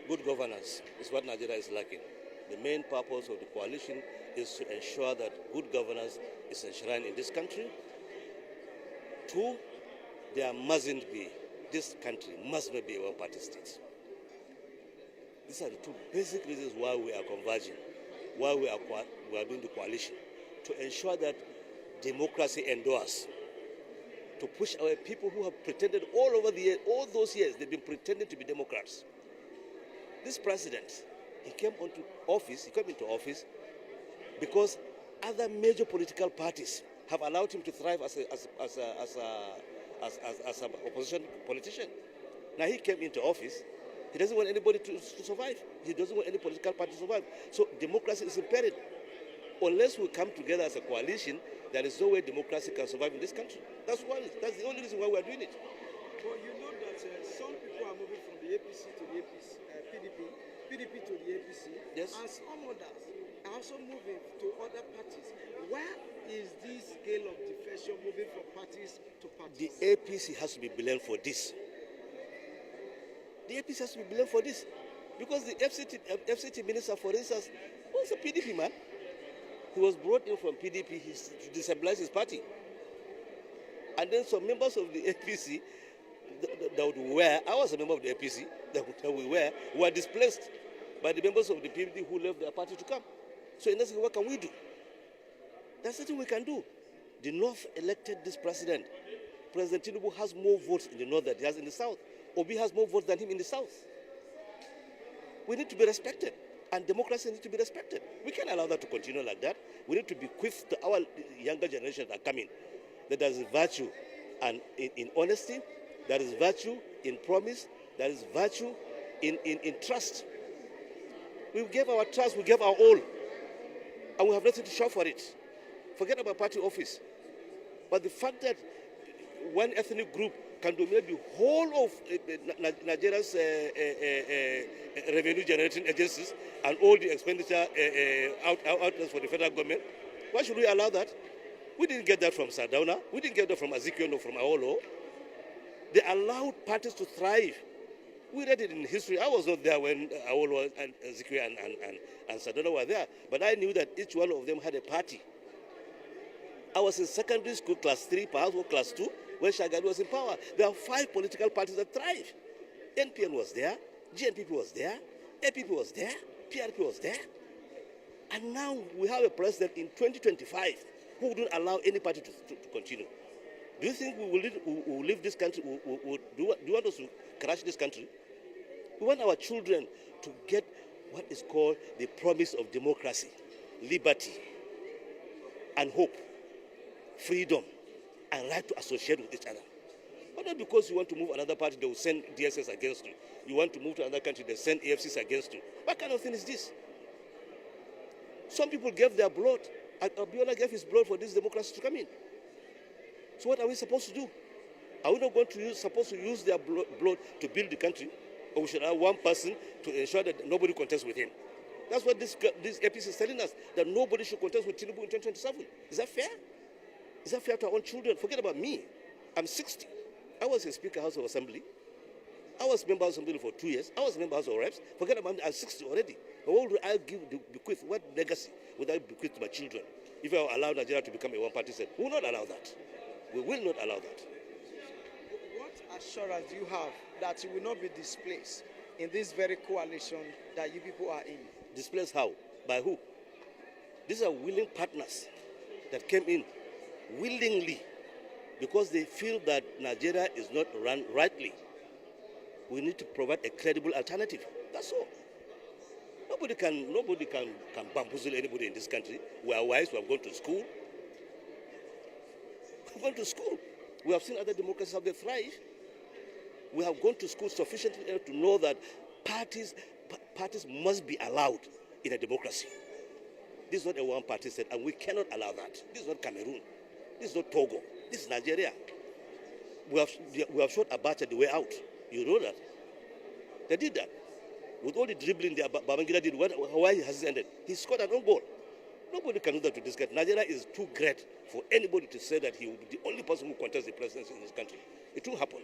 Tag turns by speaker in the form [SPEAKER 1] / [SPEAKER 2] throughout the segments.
[SPEAKER 1] Good governance is what Nigeria is lacking. The main purpose of the coalition is to ensure that good governance is enshrined in this country. Two, there mustn't be, this country must not be a one-party state. These are the two basic reasons why we are converging, why we are doing the coalition, to ensure that democracy endures, to push away people who have pretended all those years, they've been pretending to be Democrats. This president, he came into office because other major political parties have allowed him to thrive as an opposition politician. Now he came into office, he doesn't want anybody to survive. He doesn't want any political party to survive. So democracy is impaired. Unless we come together as a coalition, there is no way democracy can survive in this country. That's the only reason why we are doing it.
[SPEAKER 2] Well, you know that some people are moving from the APC to the PDP to the APC,
[SPEAKER 1] yes,
[SPEAKER 2] and some others are also moving to other parties. Where is this scale of defection moving from parties to parties?
[SPEAKER 1] The APC has to be blamed for this. The APC has to be blamed for this. Because the FCT minister, for instance, was a PDP man. He was brought in from PDP to destabilize his party. And then some members of the APC that would wear, I was a member of the APC, that we were displaced by the members of the PDP who left their party to come. So in essence, what can we do? There's nothing we can do. The North elected this president. President Tinubu has more votes in the North than he has in the South. Obi has more votes than him in the South. We need to be respected, and democracy needs to be respected. We can't allow that to continue like that. We need to bequeath to our younger generation that are coming that there is virtue and in honesty, there is virtue in promise, there is virtue in trust. We gave our trust, we gave our all, and we have nothing to show for it. Forget about party office. But the fact that one ethnic group can dominate the whole of Nigeria's revenue generating agencies and all the expenditure outlets for the federal government, why should we allow that? We didn't get that from Sardauna. We didn't get that from Azikiwe or from Awolo. They allowed parties to thrive. We read it in history. I was not there when Awolo and Azikiwe and Sardauna were there, but I knew that each one of them had a party. I was in secondary school, class 3, perhaps, or class 2, when Shagari was in power. There are 5 political parties that thrive. NPN was there, GNPP was there, APP was there, PRP was there. And now we have a president in 2025 who wouldn't allow any party to continue. Do you think we will leave this country? Do you want us to crash this country? We want our children to get what is called the promise of democracy, liberty, and hope, freedom, and right to associate with each other. But not because you want to move another party, they will send DSS against you. You want to move to another country, they send AFCs against you. What kind of thing is this? Some people gave their blood. Bola gave his blood for this democracy to come in. So what are we supposed to do? Are we not supposed to use their blood to build the country? Or we should have one person to ensure that nobody contests with him? That's what this APC is telling us, that nobody should contest with Tinubu in 2027. Is that fair? Is that fair to our own children? Forget about me. I'm 60. I was a Speaker House of Assembly. I was member of Assembly for 2 years. I was member of House of Reps. Forget about me. I'm 60 already. But what would I bequeath? What legacy would I bequeath to my children if I allow Nigeria to become a one-party state? We will not allow that. We will not allow that.
[SPEAKER 2] What assurance do you have that you will not be displaced in this very coalition that you people are in?
[SPEAKER 1] Displaced how? By who? These are willing partners that came in willingly because they feel that Nigeria is not run rightly. We need to provide a credible alternative. That's all. Nobody can bamboozle anybody in this country. We are wise. We have gone to school. We've gone to school. We have seen other democracies how they thrive. We have gone to school sufficiently to know that parties must be allowed in a democracy. This is not a one-party state, and we cannot allow that. This is not Cameroon. This is not Togo. This is Nigeria. We have shot Abacha the way out. You know that. They did that. With all the dribbling Babangida did, why has it ended? He scored an own goal. Nobody can do that to this guy. Nigeria is too great for anybody to say that he will be the only person who contests the presidency in this country. It won't happen.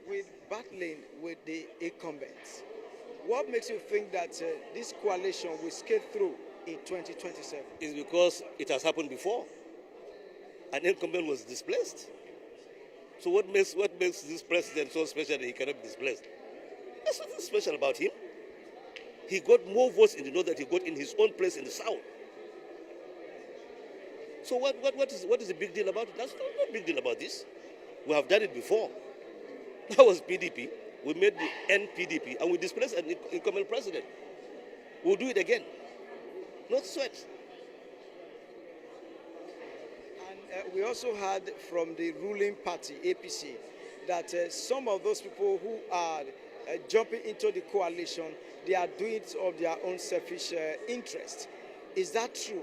[SPEAKER 2] With battling with the incumbents, What makes you think that this coalition will skate through in 2027?
[SPEAKER 1] It's because it has happened before. An incumbent was displaced. So what makes this president so special that he cannot be displaced? There's nothing special about him. He got more votes in the north than he got in his own place in the south. So what is the big deal about it? That's no big deal about this. We have done it before. That was PDP. We made the NPDP and we displaced an incumbent president. We'll do it again. Not sweat.
[SPEAKER 2] And we also heard from the ruling party, APC, that some of those people who are jumping into the coalition, they are doing it of their own selfish interest. Is that true?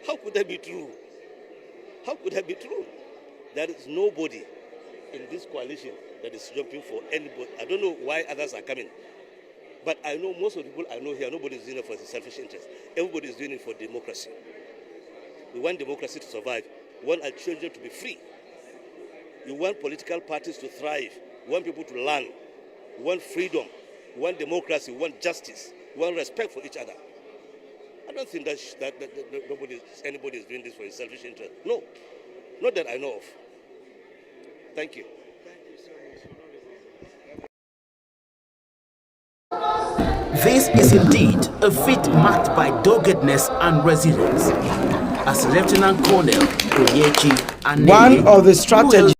[SPEAKER 1] How could that be true? How could that be true? There is nobody in this coalition that is jumping for anybody. I don't know why others are coming. But I know most of the people I know here, nobody is doing it for selfish interest. Everybody is doing it for democracy. We want democracy to survive. We want our children to be free. We want political parties to thrive. We want people to learn. We want freedom. We want democracy. We want justice. We want respect for each other. I don't think that anybody is doing this for his selfish interest. No, not that I know of. Thank you.
[SPEAKER 3] This is indeed a feat marked by doggedness and resilience. As Lieutenant Colonel Onyechi and
[SPEAKER 2] one of the strategies